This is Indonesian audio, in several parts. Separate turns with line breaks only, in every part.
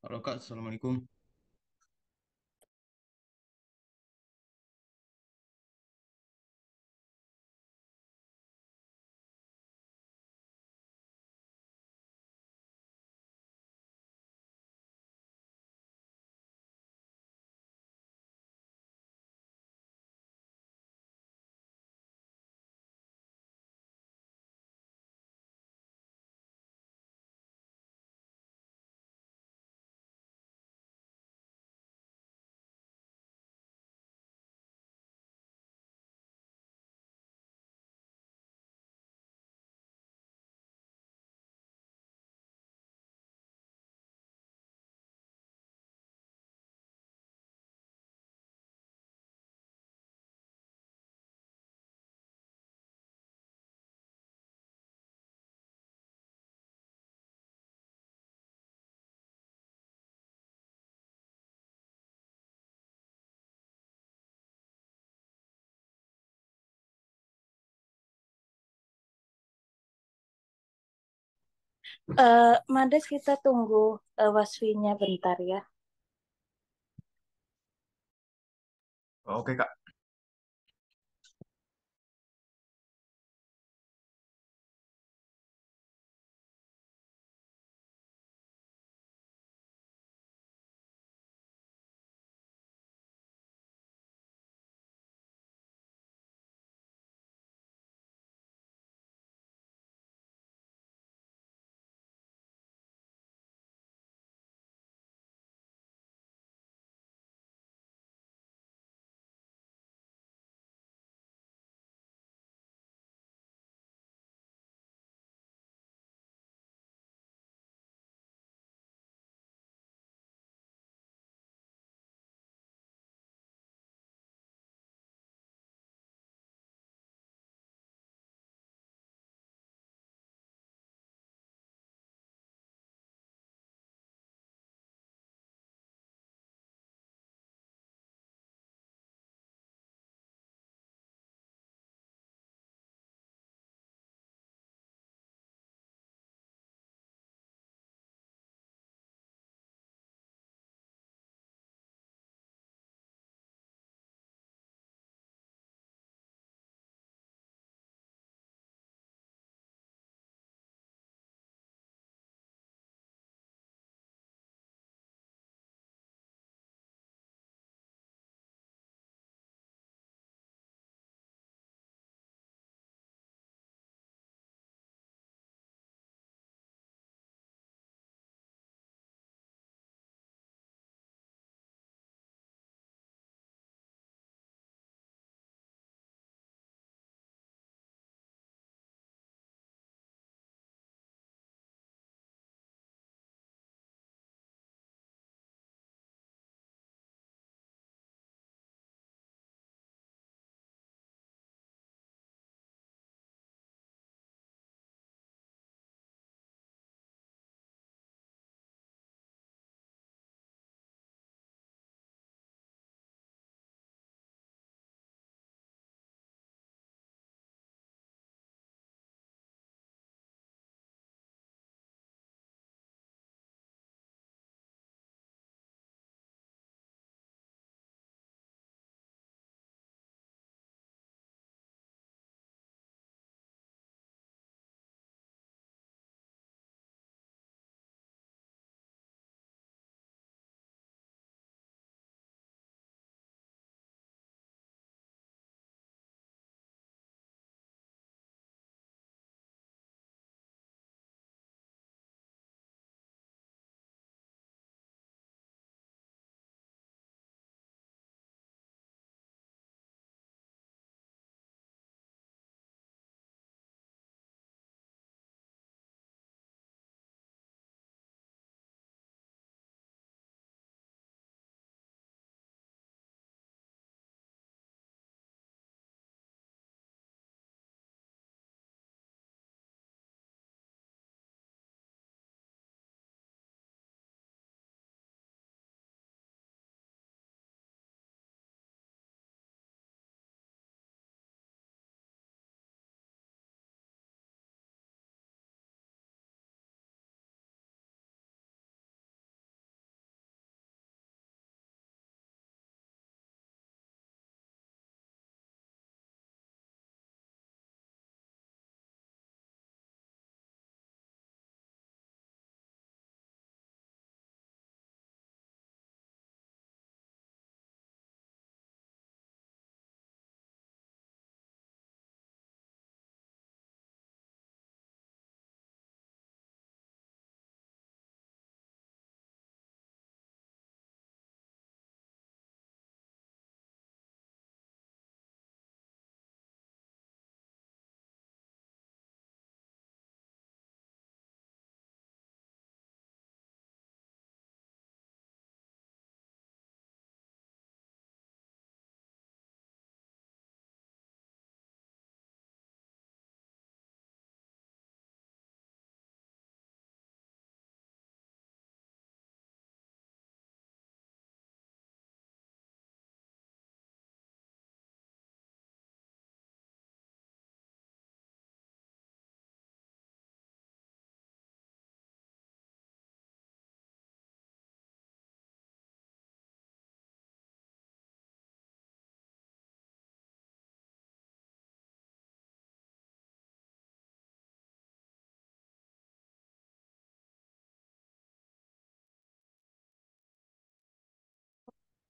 Halo Kak, Assalamualaikum.
Mades kita tunggu Wasfinya bentar ya.
Oke Kak.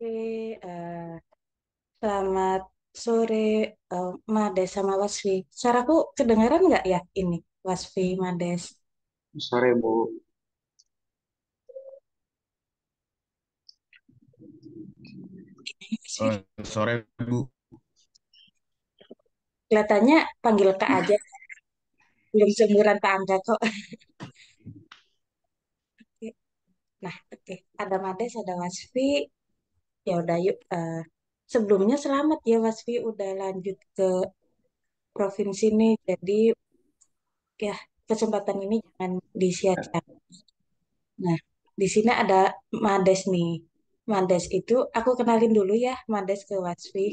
Oke, selamat sore, Mades sama Wasfi. Suaraku kedengaran nggak ya ini, Wasfi, Mades?
Sore Bu,
Ini Wasfi,
Sore Bu.
kelihatannya panggil Kak aja, belum seumuran Pak Angga kok. Oke. Nah, oke. Ada Mades, ada Wasfi. Ya udah yuk. Sebelumnya selamat ya Wasfi udah lanjut ke provinsi nih. Jadi ya kesempatan ini jangan disia-siakan. Nah, di sini ada Mades nih. Mades itu aku kenalin dulu ya, Mades ke Wasfi.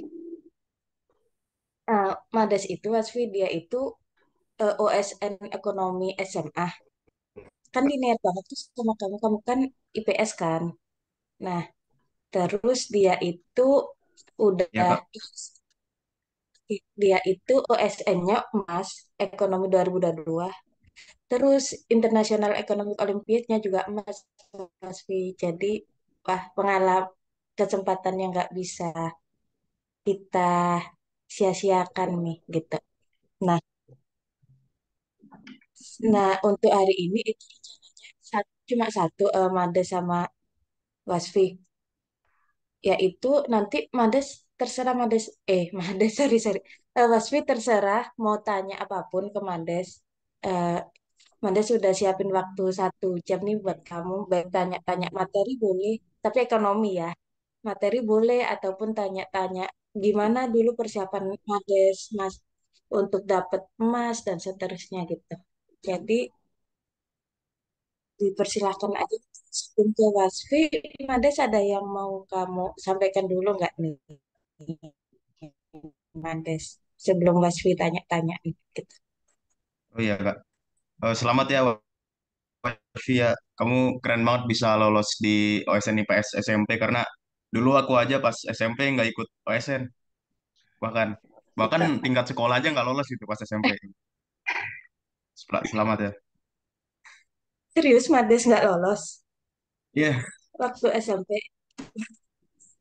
Mades itu Wasfi dia itu OSN Ekonomi SMA. Kan linear banget tuh sama kamu, kamu kan IPS kan. Nah, terus
Ya
udah
Kak.
dia itu OSN-nya Emas Ekonomi 2022. Terus International Economic Olympiad-nya juga emas, Mas Vi. Jadi, wah, kesempatan yang nggak bisa kita sia-siakan nih, gitu. Nah, untuk hari ini itu cuma satu, Made sama Wasfi. Yaitu nanti Mades terserah Mades, Mades, sorry. Wasfi terserah mau tanya apapun ke Mades. Eh, Manda sudah siapin waktu 1 jam nih buat kamu. Baik tanya-tanya materi boleh, tapi ekonomi ya. Materi boleh ataupun tanya-tanya gimana dulu persiapan Mades, Mas, untuk dapat emas dan seterusnya gitu. Jadi dipersilahkan aja sebelum ke Wasfi. Mades ada yang mau kamu sampaikan dulu nggak nih, Mades? Sebelum Wasfi tanya-tanya nih, gitu.
Oh iya Kak. Selamat ya Wafi ya. Kamu keren banget bisa lolos di OSN IPS SMP karena dulu aku aja pas SMP nggak ikut OSN. Bahkan bahkan
Kita
tingkat sekolah aja nggak lolos gitu pas SMP. Selamat ya.
serius Mades nggak lolos
Iya,
waktu SMP.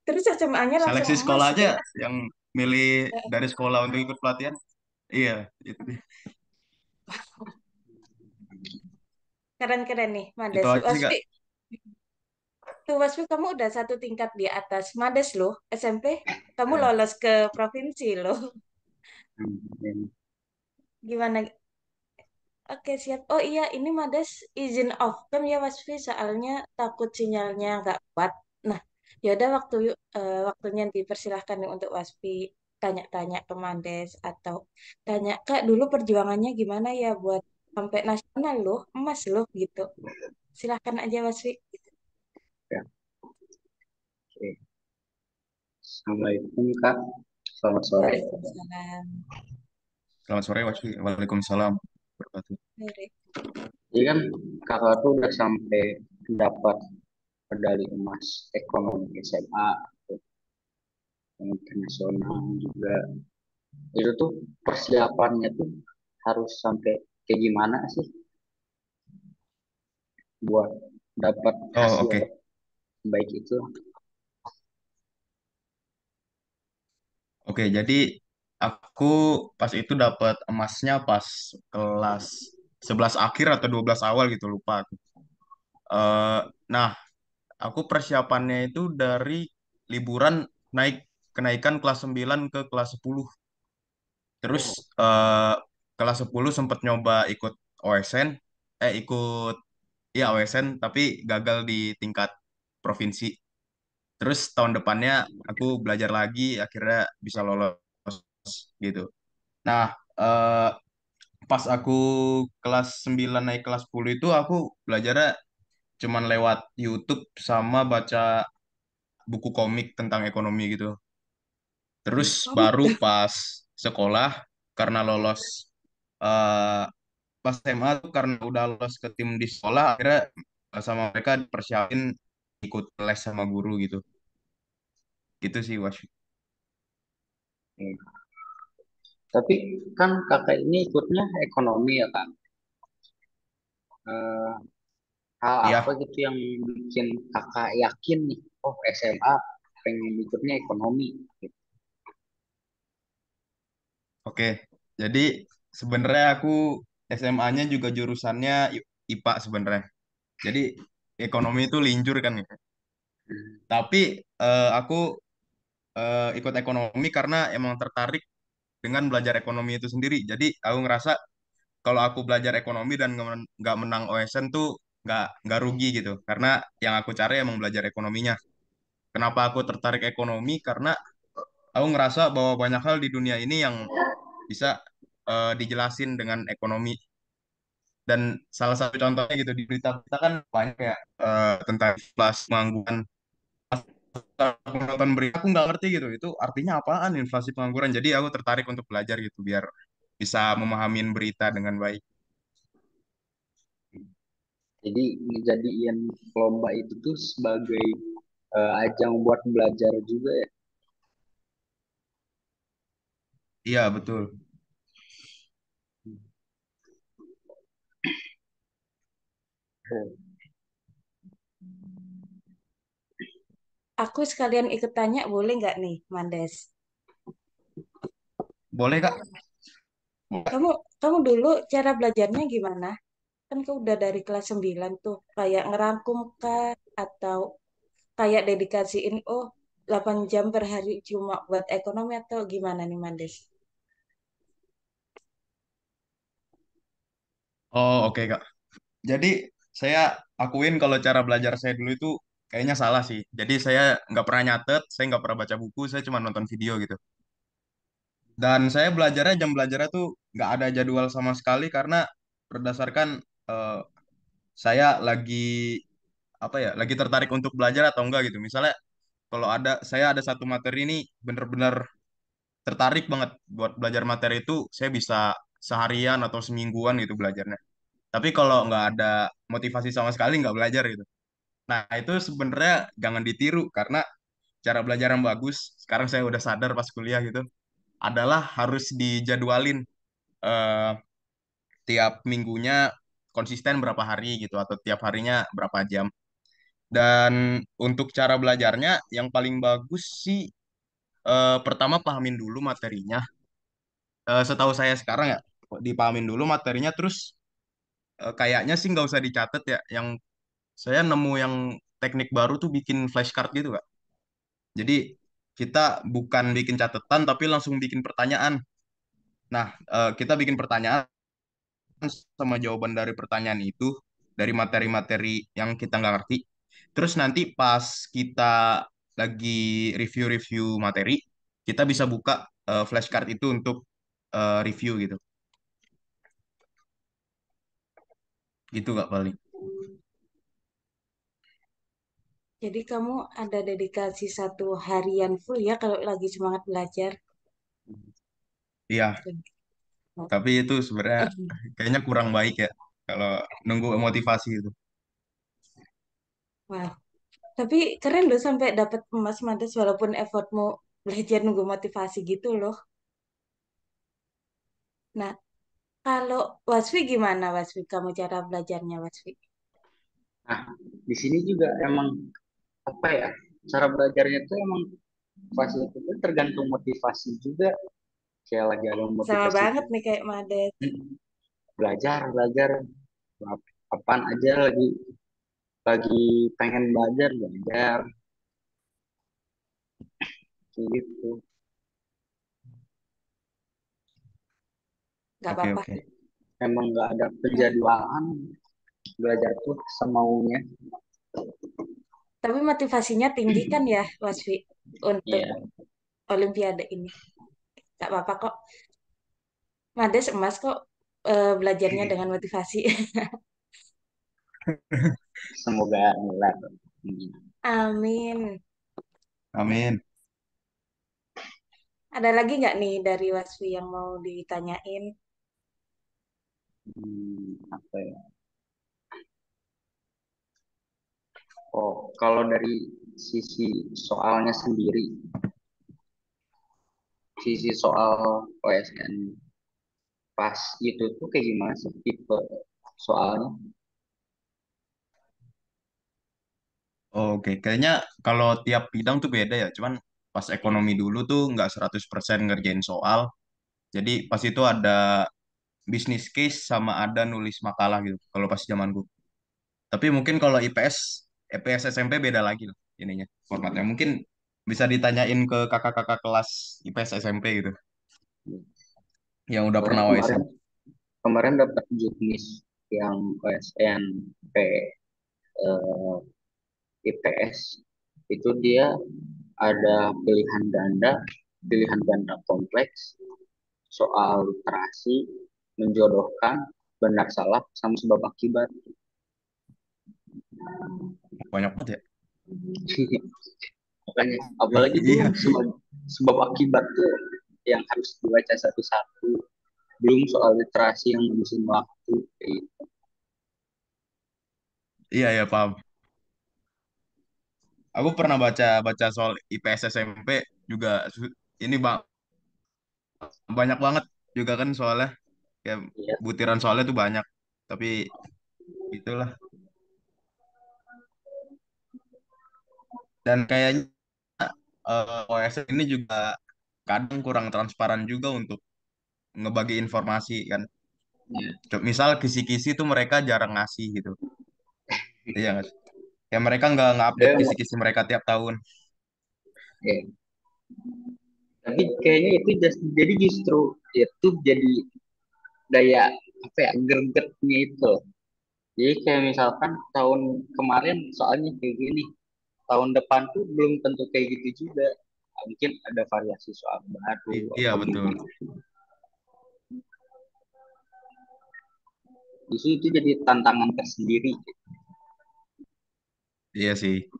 Terus SMA-nya langsung
seleksi
emas
sekolah
gitu
aja
ya.
yang milih dari sekolah untuk ikut pelatihan. Iya, itu
Keren-keren nih,
itu
Mades.
aja sih Kak.
Wasfi, kamu udah 1 tingkat di atas Mades loh, SMP. Kamu
Ya.
lolos ke provinsi loh.
hmm,
Gimana? Oke, siap. Oh iya, ini Mades izin off cam ya, Wasfi, soalnya takut sinyalnya nggak kuat. Nah, ya udah waktunya dipersilahkan nih untuk Wasfi tanya-tanya ke Mades atau tanya, Kak, dulu perjuangannya gimana ya buat sampai nasional loh, emas loh gitu. Silahkan aja, Wasfi.
ya, oke. Assalamualaikum Kak, selamat sore.
Waalaikumsalam.
Selamat sore Wafi. Waalaikumsalam. Wabarakatuh.
Sore.
Jadi kan Kakak tuh udah sampai dapat medali emas ekonomi SMA, yang internasional juga. Itu tuh persiapannya tuh harus sampai kayak gimana sih buat dapat
Oh,
hasil
oke.
baik itu?
Oke, jadi aku pas itu dapat emasnya pas kelas 11 akhir atau 12 awal gitu, lupa aku. Eh, nah, aku persiapannya itu dari liburan naik kenaikan kelas 9 ke kelas 10. Terus eh, kelas 10 sempat nyoba ikut OSN, ikut ya OSN tapi gagal di tingkat provinsi. Terus tahun depannya aku belajar lagi, akhirnya bisa lolos gitu. Nah, eh, pas aku kelas 9 naik kelas 10 itu aku belajarnya cuman lewat YouTube sama baca buku komik tentang ekonomi gitu. Terus
Komik
baru
tuh.
pas sekolah karena lolos eh, pas SMA tuh karena udah lolos ke tim di sekolah akhirnya sama mereka dipersiapin ikut les sama guru gitu. Gitu sih Was.
Tapi kan kakak ini ikutnya ekonomi ya kan? Eh, Hal apa
Iya.
gitu yang bikin kakak yakin nih, oh SMA pengen ikutnya ekonomi gitu.
Oke, jadi sebenarnya aku SMA-nya juga jurusannya IPA sebenarnya. Jadi ekonomi itu linjur kan ya.
Hmm.
Tapi aku ikut ekonomi karena emang tertarik dengan belajar ekonomi itu sendiri. Jadi aku ngerasa kalau aku belajar ekonomi dan nggak menang OSN tuh nggak rugi gitu. Karena yang aku cari emang belajar ekonominya. Kenapa aku tertarik ekonomi? Karena aku ngerasa bahwa banyak hal di dunia ini yang bisa dijelasin dengan ekonomi. Dan salah satu contohnya gitu di berita kita kan banyak ya tentang inflasi pengangguran. Pas aku nonton berita aku nggak ngerti gitu. Itu artinya apaan inflasi pengangguran? Jadi aku tertarik untuk belajar gitu biar bisa memahami berita dengan baik.
Jadi ngejadiin lomba itu tuh sebagai ajang buat belajar juga ya.
Iya betul.
Oh,
Aku sekalian ikut tanya, boleh nggak nih, Mandes?
Boleh Kak?
Kamu kamu dulu cara belajarnya gimana? Kan kau udah dari kelas 9 tuh, kayak ngerangkum kah atau kayak dedikasiin 8 jam per hari cuma buat ekonomi atau gimana nih, Mandes?
Oh oke Kak. Jadi saya akuin kalau cara belajar saya dulu itu kayaknya salah sih. Jadi saya nggak pernah nyatet, saya nggak pernah baca buku, saya cuma nonton video gitu. Dan saya belajarnya jam belajarnya tuh nggak ada jadwal sama sekali karena berdasarkan eh, saya lagi tertarik untuk belajar atau enggak gitu. Misalnya kalau saya ada satu materi ini bener-bener tertarik banget buat belajar materi itu, saya bisa seharian atau semingguan gitu belajarnya. Tapi kalau nggak ada motivasi sama sekali nggak belajar gitu. Nah itu sebenarnya jangan ditiru karena cara belajar yang bagus. Sekarang saya udah sadar pas kuliah gitu adalah harus dijadwalin eh, tiap minggunya konsisten berapa hari gitu atau tiap harinya berapa jam. Dan untuk cara belajarnya yang paling bagus sih pertama pahamin dulu materinya. Setahu saya sekarang ya dipahamin dulu materinya terus kayaknya sih nggak usah dicatat ya. Yang saya nemu yang teknik baru tuh bikin flashcard gitu Kak. Jadi kita bukan bikin catatan tapi langsung bikin pertanyaan. Nah, kita bikin pertanyaan sama jawaban dari pertanyaan itu dari materi-materi yang kita nggak ngerti. Terus nanti pas kita lagi review-review materi, kita bisa buka flashcard itu untuk review gitu. Gitu nggak paling.
Jadi kamu ada dedikasi satu harian full ya kalau lagi semangat belajar.
Iya, tapi itu sebenarnya kayaknya kurang baik ya kalau nunggu motivasi itu.
Wah, tapi keren loh sampai dapat emas Mandes walaupun effortmu belajar nunggu motivasi gitu loh. Nah, kalau Wasfi gimana Wasfi? Kamu cara belajarnya Wasfi?
nah, di sini juga emang apa ya? Cara belajarnya itu emang pas itu tuh tergantung motivasi juga. Kayak lagi ada
Sama
motivasi itu
banget nih kayak Mades.
belajar, belajar. Apaan aja lagi pengen belajar, belajar gitu.
Nggak
Oke,
apa-apa.
oke.
Emang nggak ada
Nah,
penjadwalan belajar tuh semaunya.
tapi motivasinya tinggi kan ya Wasfi untuk
Iya.
Olimpiade ini. Nggak apa-apa kok. Mades emas kok belajarnya dengan motivasi.
Semoga nular.
Amin.
Amin.
Ada lagi nggak nih dari Wasfi yang mau ditanyain?
Apa ya? Oh, kalau dari sisi soalnya sendiri, sisi soal OSN pas itu tuh kayak gimana sih tipe soalnya?
Oke, kayaknya kalau tiap bidang tuh beda ya. Cuman pas ekonomi dulu tuh nggak 100% ngerjain soal. Jadi pas itu ada bisnis case sama ada nulis makalah gitu. Kalau pas zamanku. Tapi mungkin kalau IPS SMP beda lagi loh ininya formatnya. Mungkin bisa ditanyain ke kakak-kakak kelas IPS SMP gitu yang udah
Soalnya
pernah
kemarin
OSN.
kemarin dapat juknis yang OSNP eh, IPS itu dia ada pilihan ganda kompleks, soal literasi, menjodohkan, benar salah, sama sebab akibat.
Banyak banget ya.
Makanya, apalagi belum
Iya,
sebab akibat tuh yang harus dibaca satu-satu. Belum soal literasi yang ngabisin waktu.
iya ya paham. Aku pernah baca baca soal IPS SMP juga ini bang banyak banget juga kan soalnya kayak
Iya,
butiran soalnya tuh banyak. Tapi itulah dan kayaknya OSN ini juga kadang kurang transparan juga untuk ngebagi informasi kan.
iya,
Misal kisi-kisi tuh mereka jarang ngasih gitu. Iya nggak sih? Ya mereka nggak update
iya.
kisi-kisi mereka tiap tahun.
Iya. Tapi kayaknya itu jadi justru itu jadi daya apa ya gregetnya itu. Jadi kayak misalkan tahun kemarin soalnya kayak gini, tahun depan tuh belum tentu kayak gitu juga. Mungkin ada variasi soal baru
Iya
apa
betul.
gimana. Justru itu jadi tantangan tersendiri.
Iya sih.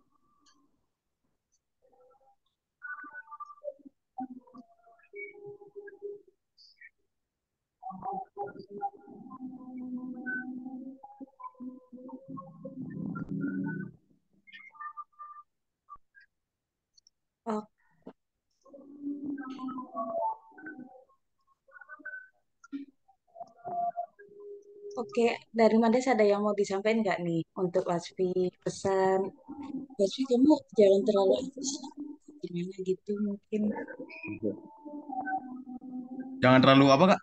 Oh, oke, dari Mades ada yang mau disampaikan nggak nih untuk Lasfi pesan? Lasfi kamu jangan terlalu ambisius, gimana gitu mungkin
Jangan terlalu apa Kak?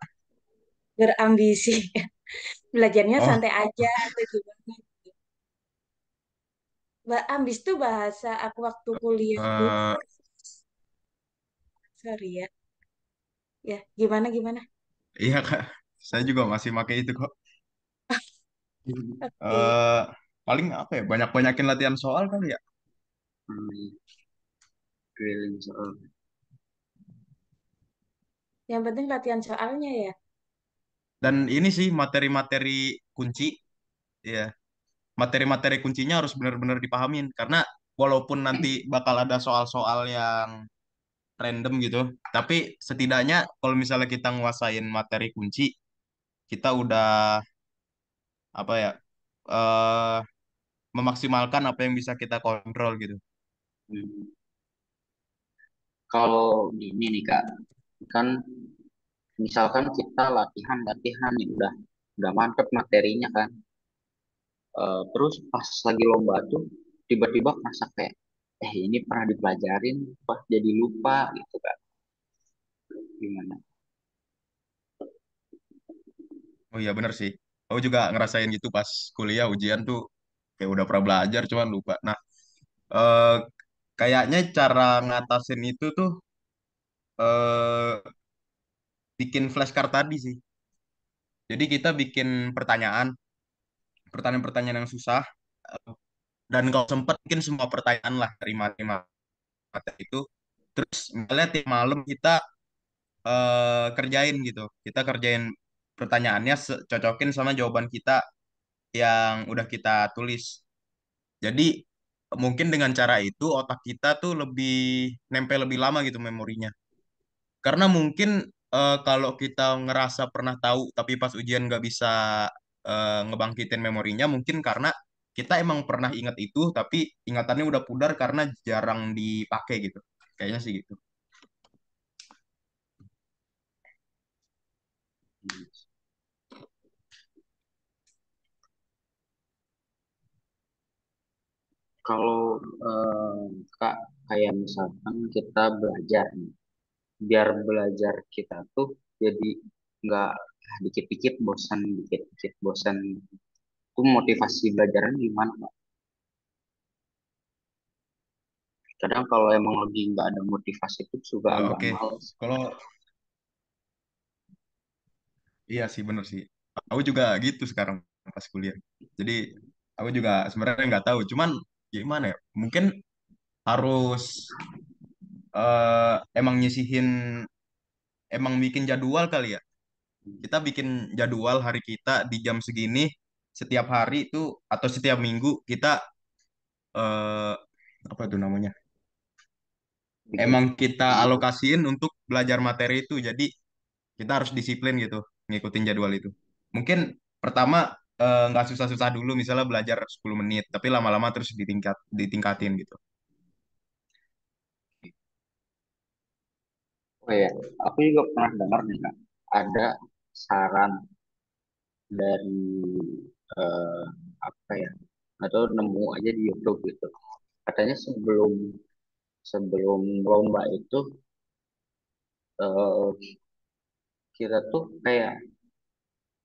berambisi. Belajarnya
Oh,
santai aja atau gimana? Ambis tuh bahasa aku waktu kuliah dulu.
eh,
Sorry ya. Ya, gimana gimana?
iya Kak. Saya juga masih pakai itu kok.
Oke.
eh Paling apa ya? Banyak-banyakin latihan soal kali ya.
Drilling soal.
Yang penting latihan soalnya ya.
Dan ini sih materi-materi kunci, ya. Materi-materi kuncinya harus benar-benar dipahamin karena walaupun nanti bakal ada soal-soal yang random gitu, tapi setidaknya kalau misalnya kita nguasain materi kunci, kita udah apa ya? eh Memaksimalkan apa yang bisa kita kontrol gitu.
Hmm. Kalau gini nih Kak, kan misalkan kita latihan-latihan nih udah mantep materinya kan. Terus pas lagi lomba tuh tiba-tiba merasa kayak ini pernah dipelajarin pas jadi lupa gitu kan. Gimana?
Oh iya bener sih. Aku juga ngerasain gitu pas kuliah ujian tuh kayak udah pernah belajar cuman lupa. Nah, eh kayaknya cara ngatasin itu tuh eh bikin flashcard tadi sih. Jadi kita bikin pertanyaan-pertanyaan yang susah dan kalau sempat mungkin semua pertanyaan lah dari materi itu. Terus misalnya tiap malam kita kerjain gitu. Kita kerjain pertanyaannya cocokin sama jawaban kita yang udah kita tulis. Jadi mungkin dengan cara itu otak kita tuh lebih nempel lebih lama gitu memorinya. Karena mungkin kalau kita ngerasa pernah tahu tapi pas ujian nggak bisa ngebangkitin memorinya, mungkin karena kita emang pernah ingat itu tapi ingatannya udah pudar karena jarang dipakai gitu. Kayaknya sih gitu.
Kalau eh, Kak, kayak misalkan kita belajar nih, biar belajar kita tuh jadi nggak dikit-dikit bosan, dikit-dikit bosan. Itu motivasi belajarnya gimana, Kak? Kadang kalau emang lagi nggak ada motivasi itu juga agak
Oke,
males.
kalau iya sih bener sih. Aku juga gitu sekarang pas kuliah. Jadi aku juga sebenarnya nggak tahu. Cuman gimana ya? Mungkin harus emang nyisihin, emang bikin jadwal kali ya. Kita bikin jadwal hari kita di jam segini setiap hari itu atau setiap minggu kita eh, apa tuh namanya?
Bikin
Emang kita
gitu.
alokasiin untuk belajar materi itu. Jadi kita harus disiplin gitu ngikutin jadwal itu. Mungkin pertama nggak susah-susah dulu misalnya belajar 10 menit tapi lama-lama terus ditingkatin gitu.
Oh ya, aku juga pernah dengar nih Kak, ada saran dari eh, apa ya, atau nemu aja di YouTube gitu. Katanya sebelum sebelum lomba itu eh, kita tuh kayak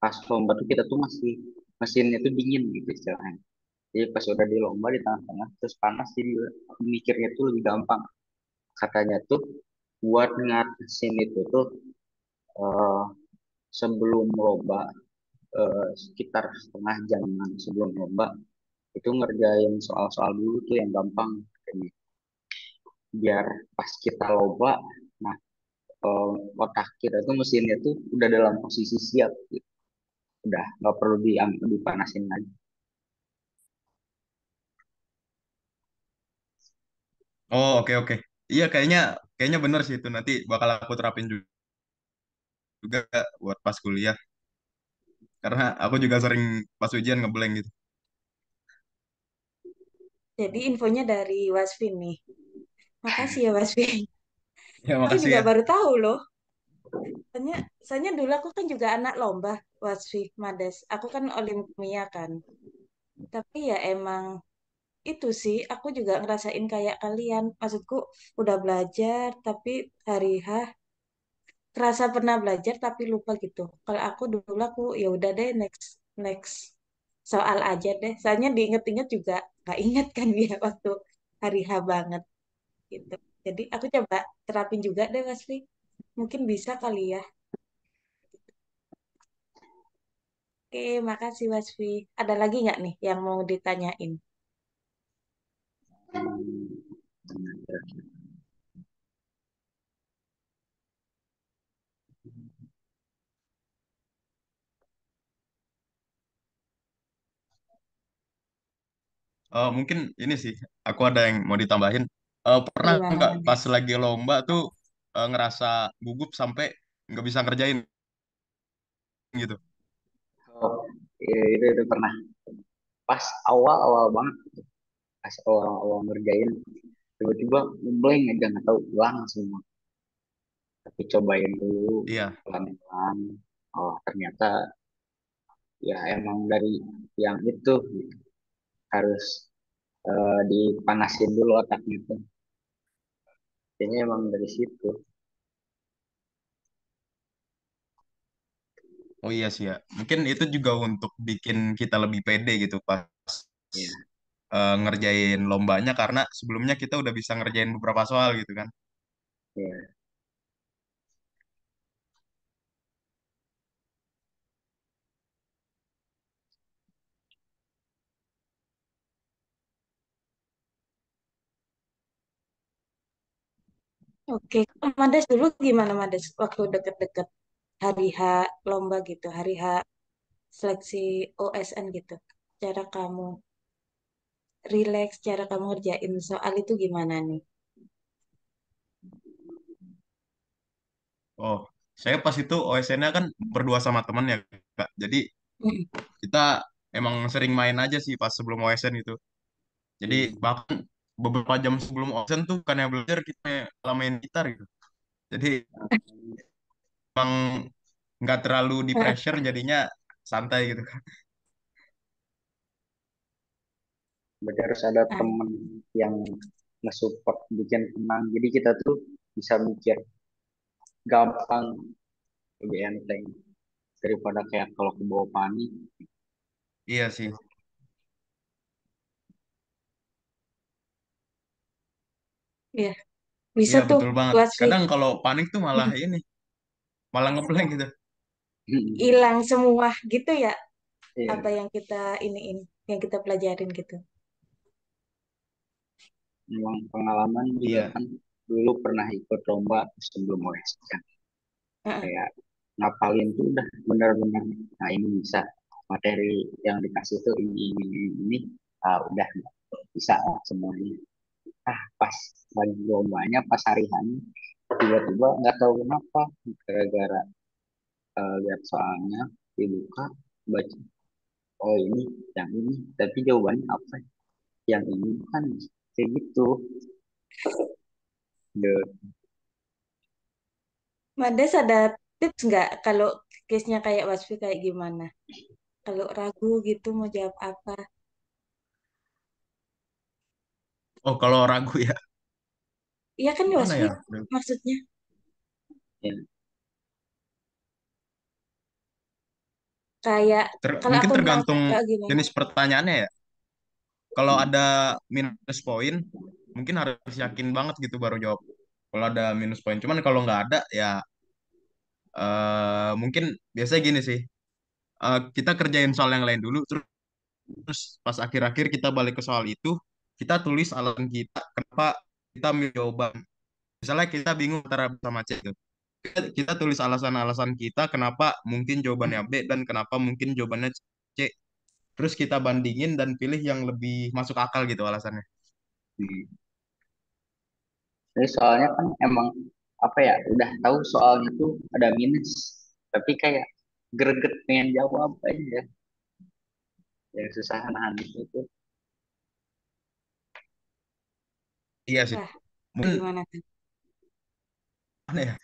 pas lomba tuh kita tuh masih mesinnya tuh dingin gitu istilahnya. Jadi pas udah di lomba di tengah-tengah terus panas jadi mikirnya tuh lebih gampang. Katanya tuh buat ngatasin itu tuh eh, sebelum lomba sekitar setengah jam sebelum lomba itu ngerjain soal-soal dulu tuh yang gampang katanya. Biar pas kita lomba nah otak kita tuh mesinnya tuh udah dalam posisi siap gitu. Udah nggak perlu dipanasin lagi.
Oh, oke oke. Iya, kayaknya kayaknya bener sih itu, nanti bakal aku terapin juga buat pas kuliah karena aku juga sering pas ujian ngeblank gitu.
Jadi infonya dari Wasfin nih. Makasih ya Wasfin.
Ya
Aku
makasih
juga
ya.
baru tahu loh. Soalnya, soalnya dulu aku kan juga anak lomba Wasfi Mades. Aku kan Olimpia kan. Tapi ya emang itu sih, aku juga ngerasain kayak kalian. Maksudku udah belajar, tapi hari H kerasa pernah belajar tapi lupa gitu. Kalau aku dulu aku ya udah deh next next soal aja deh. Soalnya diinget-inget juga nggak inget kan dia waktu hari H banget gitu. Jadi aku coba terapin juga deh Wesley. Mungkin bisa kali ya. Oke, makasih Wasfi. Ada lagi nggak nih yang mau ditanyain?
Mungkin ini sih, aku ada yang mau ditambahin. Pernah
Gimana,
nggak pas
Mades?
lagi lomba tuh ngerasa gugup sampai nggak bisa ngerjain gitu?
Oh, itu pernah pas awal-awal banget, pas awal-awal ngerjain tiba-tiba ngeblank aja nggak tahu hilang semua. Tapi cobain dulu
Iya.
pelan-pelan. Oh ternyata ya emang dari yang itu gitu. Harus dipanasin dulu otaknya itu. Kayaknya emang dari situ.
Oh iya sih ya. Mungkin itu juga untuk bikin kita lebih pede gitu pas
Ya,
ngerjain lombanya karena sebelumnya kita udah bisa ngerjain beberapa soal gitu kan.
ya.
Oke, Mades dulu gimana Mades? Waktu deket-deket hari H lomba gitu, hari H seleksi OSN gitu. Cara kamu relax, cara kamu ngerjain soal itu gimana nih?
Oh, saya pas itu OSN-nya kan berdua sama temen ya, Kak. Jadi
Mm.
kita emang sering main aja sih pas sebelum OSN itu. Jadi
Hmm.
bahkan beberapa jam sebelum OSN tuh kan yang belajar kita malah main gitar gitu. Jadi emang nggak terlalu di pressure jadinya santai gitu kan.
Berarti harus ada
Nah,
temen yang nge-support bikin tenang. Jadi kita tuh bisa mikir gampang, lebih enteng daripada kayak kalau ke bawah panik.
Iya sih.
iya, bisa
Iya
tuh
betul banget.
Wasfi.
Kadang kalau panik tuh malah ini, malah ngeblank gitu.
Hilang semua gitu ya, apa
Iya,
yang kita iniin, yang kita pelajarin gitu.
memang pengalaman juga
Iya.
kan dulu pernah ikut lomba sebelum OS kan.
Heeh.
Kayak ngapalin tuh udah benar-benar, nah ini bisa materi yang dikasih tuh ini. Ah, udah bisa lah semuanya. Ah, pas lagi lombanya, pas hari hani, tiba-tiba nggak tahu kenapa, gara-gara lihat soalnya dibuka, baca, oh ini yang ini, tapi jawabannya apa, yang ini kan, kayak gitu. The,
Mades ada tips nggak kalau case-nya kayak Wasfi kayak gimana? Kalau ragu gitu mau jawab apa?
Oh kalau ragu ya,
Iya kan
gimana
Wasfi
ya?
maksudnya
ya,
kayak kalau
Mungkin
aku nanya
tergantung
gimana?
jenis pertanyaannya ya. Kalau ada minus poin, mungkin harus yakin banget gitu baru jawab. Kalau ada minus poin, cuman kalau nggak ada ya mungkin biasanya gini sih. Kita kerjain soal yang lain dulu, terus pas akhir-akhir kita balik ke soal itu, kita tulis alasan kita kenapa kita milih jawaban. Misalnya kita bingung antara B sama C gitu. Kita tulis alasan-alasan kita kenapa mungkin jawabannya B dan kenapa mungkin jawabannya C. Terus kita bandingin dan pilih yang lebih masuk akal gitu alasannya.
jadi soalnya kan emang apa ya, udah tahu soalnya tuh ada minus, tapi kayak greget pengen jawab aja, yang susah nahan itu tuh.
Iya sih.
Wah,
Mungkin
gimana tuh?
mana ya?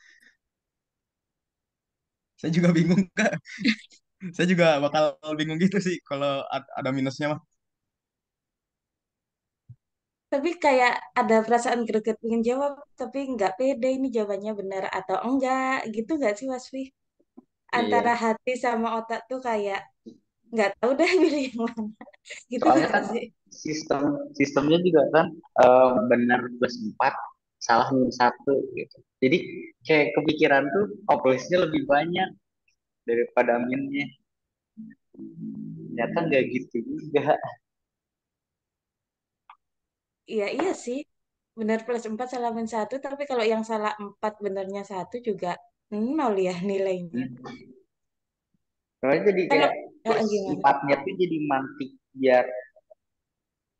Saya juga bingung Kak. Saya juga bakal bingung gitu sih kalau ada minusnya mah.
Tapi kayak ada perasaan greget pengen jawab, tapi nggak pede ini jawabannya benar atau enggak gitu nggak sih Wasfi? Antara
Iya,
hati sama otak tuh kayak nggak tahu dah pilih yang mana. Gitu
soalnya
nggak
kan
sih?
sistem sistemnya juga kan benar plus 4, salah minus 1 gitu. Jadi kayak kepikiran tuh oplisnya lebih banyak daripada minnya. Ternyata nggak gitu juga.
Iya iya sih, benar plus 4 salah min satu, tapi kalau yang salah 4 benarnya satu juga nol ya nilainya.
Hmm. Soalnya jadi
Kalau
kayak plus
gimana?
4-nya tuh jadi mantik biar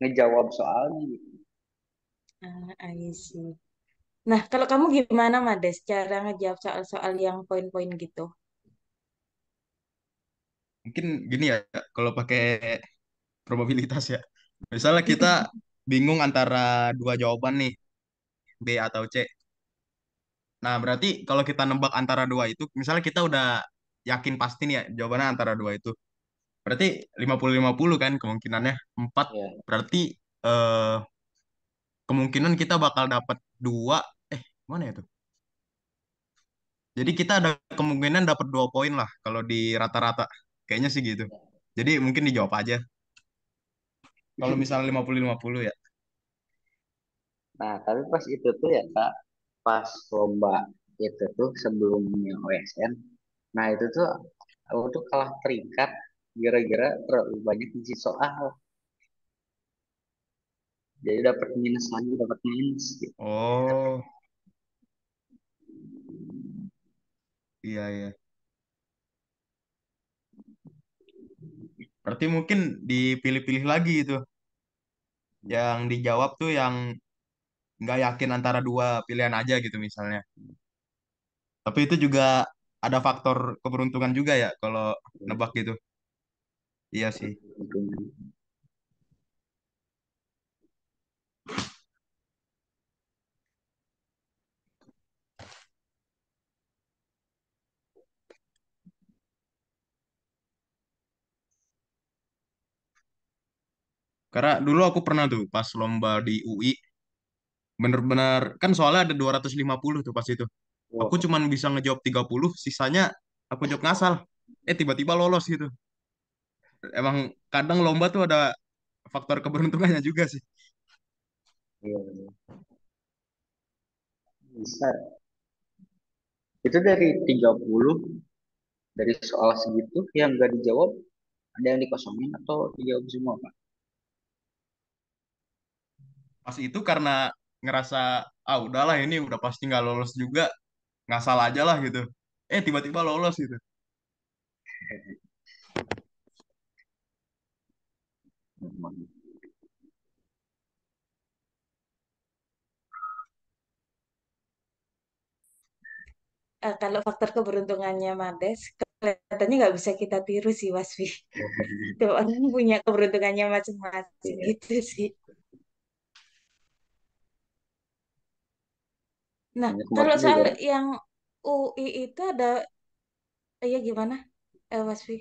ngejawab soalnya gitu.
I see. Nah, kalau kamu gimana, Mades, cara ngejawab soal-soal yang poin-poin gitu?
Mungkin gini ya, kalau pakai probabilitas ya. Misalnya kita bingung antara dua jawaban nih, B atau C. Nah, berarti kalau kita nebak antara dua itu, misalnya kita udah yakin pasti nih ya jawabannya antara dua itu. Berarti 50-50 kan kemungkinannya. Empat
Ya.
berarti eh, kemungkinan kita bakal dapat dua, mana ya tuh? Jadi kita ada kemungkinan dapat 2 poin lah kalau di rata-rata. Kayaknya sih gitu. Jadi mungkin dijawab aja. Kalau misalnya 50-50 ya.
Nah, tapi pas itu tuh ya Kak, pas lomba itu tuh sebelumnya OSN, nah itu tuh aku tuh kalah terikat gara-gara terlalu banyak isi soal. Jadi dapat minus lagi, dapat minus gitu.
Oh, iya iya. Berarti mungkin dipilih-pilih lagi itu. Yang dijawab tuh yang nggak yakin antara dua pilihan aja gitu misalnya. Tapi itu juga ada faktor keberuntungan juga ya kalau nebak gitu. Iya sih. Karena dulu aku pernah tuh pas lomba di UI, bener-bener kan soalnya ada 250 tuh pas itu. Aku
Wah,
cuman bisa ngejawab 30, sisanya aku jawab ngasal. Tiba-tiba lolos gitu. Emang kadang lomba tuh ada faktor keberuntungannya juga sih.
iya, bisa. Itu dari 30, dari soal segitu yang nggak dijawab, ada yang dikosongin atau dijawab semua, Pak?
Pas itu karena ngerasa, ah udahlah ini udah pasti nggak lolos juga, ngasal aja lah gitu. Tiba-tiba lolos gitu.
Hmm.
Kalau faktor keberuntungannya Mades, kelihatannya nggak bisa kita tiru sih, Wasfi. Tiap orang punya keberuntungannya masing-masing
Iya,
gitu sih. Nah,
banyak
kalau
kemampuan
soal
juga.
yang UI itu ada, ya gimana, Wasfi?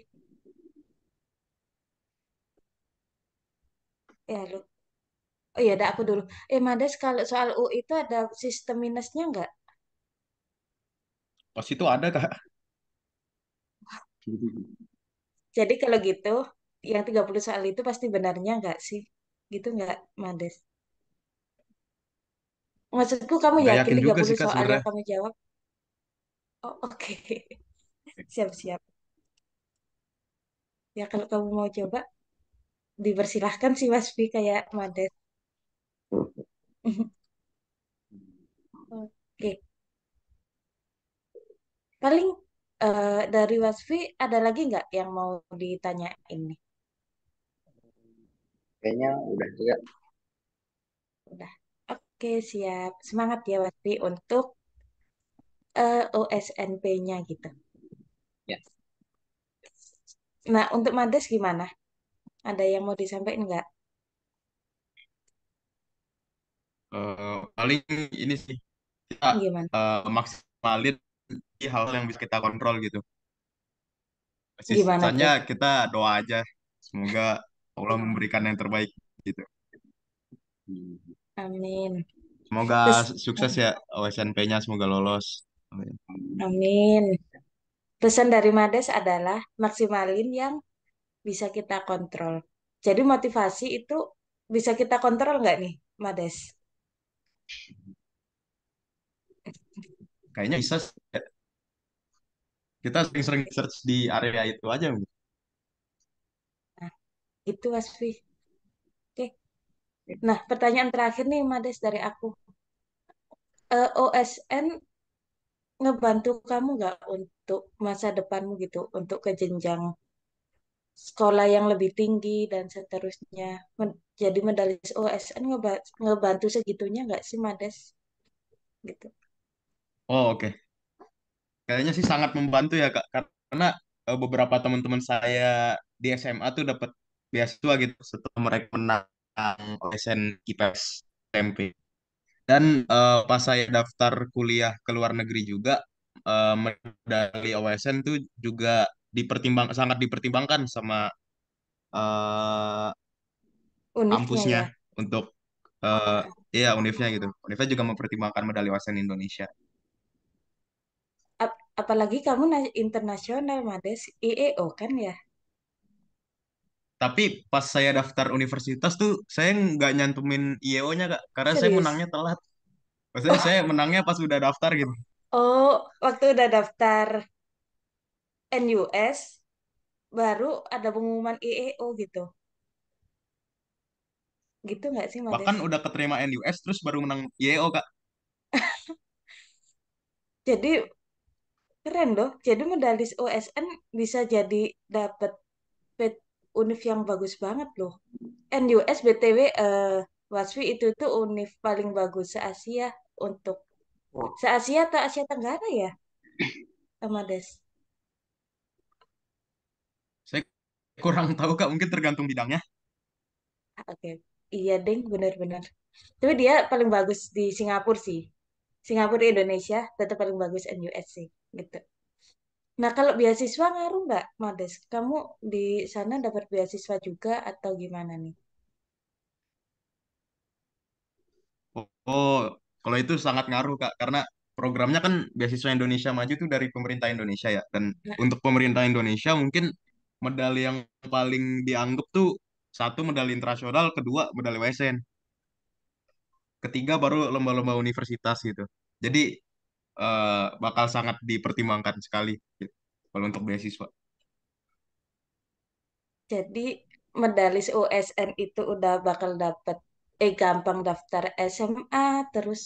Ya, lu. Oh iya, ada aku dulu. Mades, kalau soal UI itu ada sistem minusnya nggak?
Pas itu ada Kak.
Jadi kalau gitu, yang 30 soal itu pasti benarnya nggak sih? Gitu nggak, Mades? Maksudku, kamu
Nggak
yakin
yakin
tiga
juga sih
puluh
Kak
soal
sebenarnya.
yang kamu jawab? Oh, oke. Siap-siap. Ya, kalau kamu mau coba, dipersilahkan sih, Wasfi, kayak Mades. Oke. Paling dari Wasfi ada lagi nggak yang mau ditanyain nih?
Kayaknya udah juga.
Udah. Oke, siap. Semangat ya, Wasfi, untuk OSNP-nya gitu.
Ya,
Nah, untuk Mades gimana? Ada yang mau disampaikan nggak?
Paling ini sih kita
Gimana?
maksimalin di hal yang bisa kita kontrol gitu.
Gimana
Sisanya
tuh?
kita doa aja. Semoga Allah memberikan yang terbaik gitu.
hmm,
Amin.
Semoga
Terus,
sukses ya OSNP-nya, semoga lolos. Amin.
amin. Pesan dari Mades adalah maksimalin yang bisa kita kontrol. Jadi motivasi itu bisa kita kontrol nggak nih, Mades?
Kayaknya bisa sih. Kita sering-sering search di area itu aja.
Nah, itu Wasfi. Oke. Nah, pertanyaan terakhir nih, Mades, dari aku. OSN ngebantu kamu nggak untuk masa depanmu gitu, untuk ke jenjang sekolah yang lebih tinggi dan seterusnya. Jadi medalis OSN ngebantu segitunya nggak sih, Mades? Gitu.
Oh, oke. Kayaknya sih sangat membantu ya Kak, karena beberapa teman-teman saya di SMA tuh dapat beasiswa gitu setelah mereka menang OSN IPS SMP. Dan pas saya daftar kuliah ke luar negeri juga, medali OSN tuh juga sangat dipertimbangkan sama eh,
Unifnya
kampusnya
ya.
untuk eh iya univnya gitu. Univnya juga mempertimbangkan medali OSN Indonesia.
Apalagi kamu internasional, Mades, IEO kan ya?
Tapi pas saya daftar universitas tuh saya nggak nyantumin IEO-nya Kak, karena saya
Serius?
menangnya telat. Maksudnya
Oh,
saya menangnya pas udah daftar gitu.
oh, waktu udah daftar NUS, baru ada pengumuman IEO gitu. Gitu nggak sih, Mades?
Bahkan udah keterima NUS terus baru menang IEO Kak.
Jadi keren loh. Jadi medalis OSN bisa jadi dapat univ yang bagus banget loh. NUS BTW, Wasfi, itu tuh univ paling bagus se-Asia, untuk
wah,
se-Asia atau Asia Tenggara ya, Mades?
Saya kurang tahu Kak, mungkin tergantung bidangnya.
Oke. Iya, deng, benar-benar. Tapi dia paling bagus di Singapura sih. Singapura, Indonesia tetap paling bagus NUS sih, gitu. Nah, kalau beasiswa ngaruh nggak, Mades? Kamu di sana dapat beasiswa juga atau gimana nih?
Oh, kalau itu sangat ngaruh Kak, karena programnya kan beasiswa Indonesia Maju itu dari pemerintah Indonesia ya. Dan
Nah,
untuk pemerintah Indonesia mungkin medali yang paling dianggap tuh satu medali internasional, kedua medali WSN, ketiga baru lomba-lomba universitas gitu. Jadi bakal sangat dipertimbangkan sekali gitu, kalau untuk beasiswa.
jadi medalis USN itu udah bakal dapet gampang daftar SMA, terus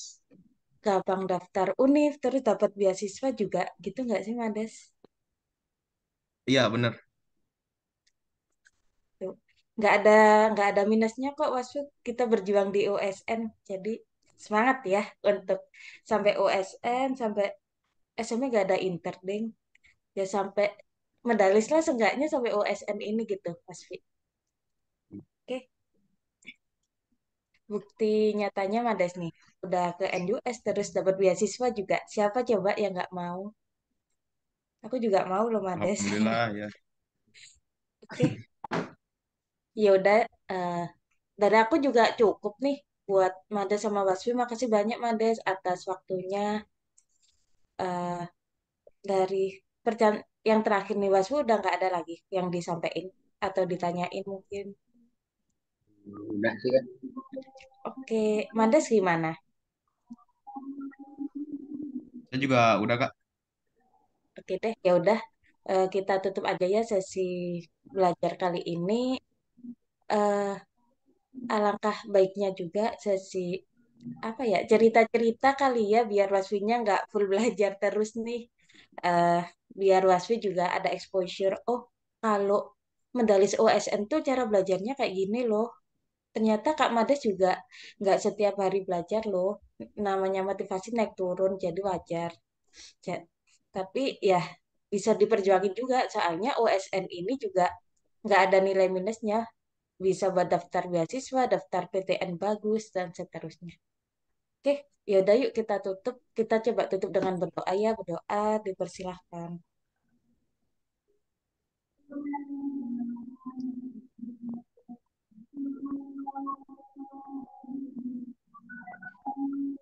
gampang daftar univ, terus dapat beasiswa juga gitu nggak sih Mades?
Iya bener.
Tuh. Nggak ada nggak ada minusnya kok Wasud. Kita berjuang di USN. Jadi semangat ya untuk sampai USN, sampai SMA nggak ada interding. Ya sampai medalis lah seenggaknya sampai USN ini gitu, Mas Fi. Oke, bukti nyatanya Mades nih. Udah ke NUS terus dapat beasiswa juga. Siapa coba yang nggak mau? Aku juga mau loh Mades.
Alhamdulillah ya.
Oke, ya udah. eh, dari aku juga cukup nih buat Mades sama Wasfi. Makasih banyak Mades atas waktunya. eh dari yang terakhir nih Wasfi udah nggak ada lagi yang disampaikan atau ditanyain mungkin.
Udah sih kan.
Oke, Mades gimana?
Saya juga udah Kak.
Oke deh, ya udah. Kita tutup aja ya sesi belajar kali ini. eh Alangkah baiknya juga sesi apa ya cerita-cerita kali ya biar Wasfinya nggak full belajar terus nih. eh Biar Wasfi juga ada exposure. Oh, kalau medalis OSN tuh cara belajarnya kayak gini loh. Ternyata Kak Mades juga nggak setiap hari belajar loh. Namanya motivasi naik turun, jadi wajar. Ja- tapi ya bisa diperjuangin juga, soalnya OSN ini juga nggak ada nilai minusnya. Bisa buat daftar beasiswa, daftar PTN bagus, dan seterusnya. Oke, yaudah yuk kita tutup. Kita coba tutup dengan berdoa ya, berdoa, dipersilahkan.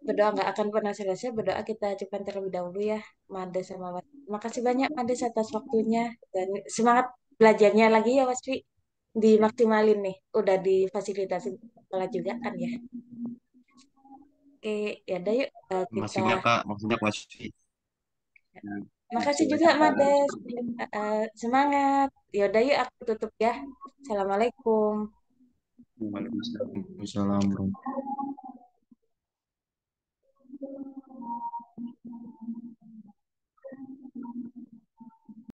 Berdoa nggak akan pernah selesai. Berdoa kita ajukan terlebih dahulu ya, Made sama Wasfi. Makasih banyak Made atas waktunya dan semangat belajarnya lagi ya Wasfi. Dimaksimalin nih, udah difasilitasi sekolah juga kan ya. Oke, ya udah yuk kita.
Masih banyak Kak, maksudnya pasti.
Nah,
Makasih
masih
juga
banyak
Mades.
Kak.
Semangat. Ya udah yuk aku tutup ya. Assalamualaikum.
Waalaikumsalam.
Waalaikumsalam.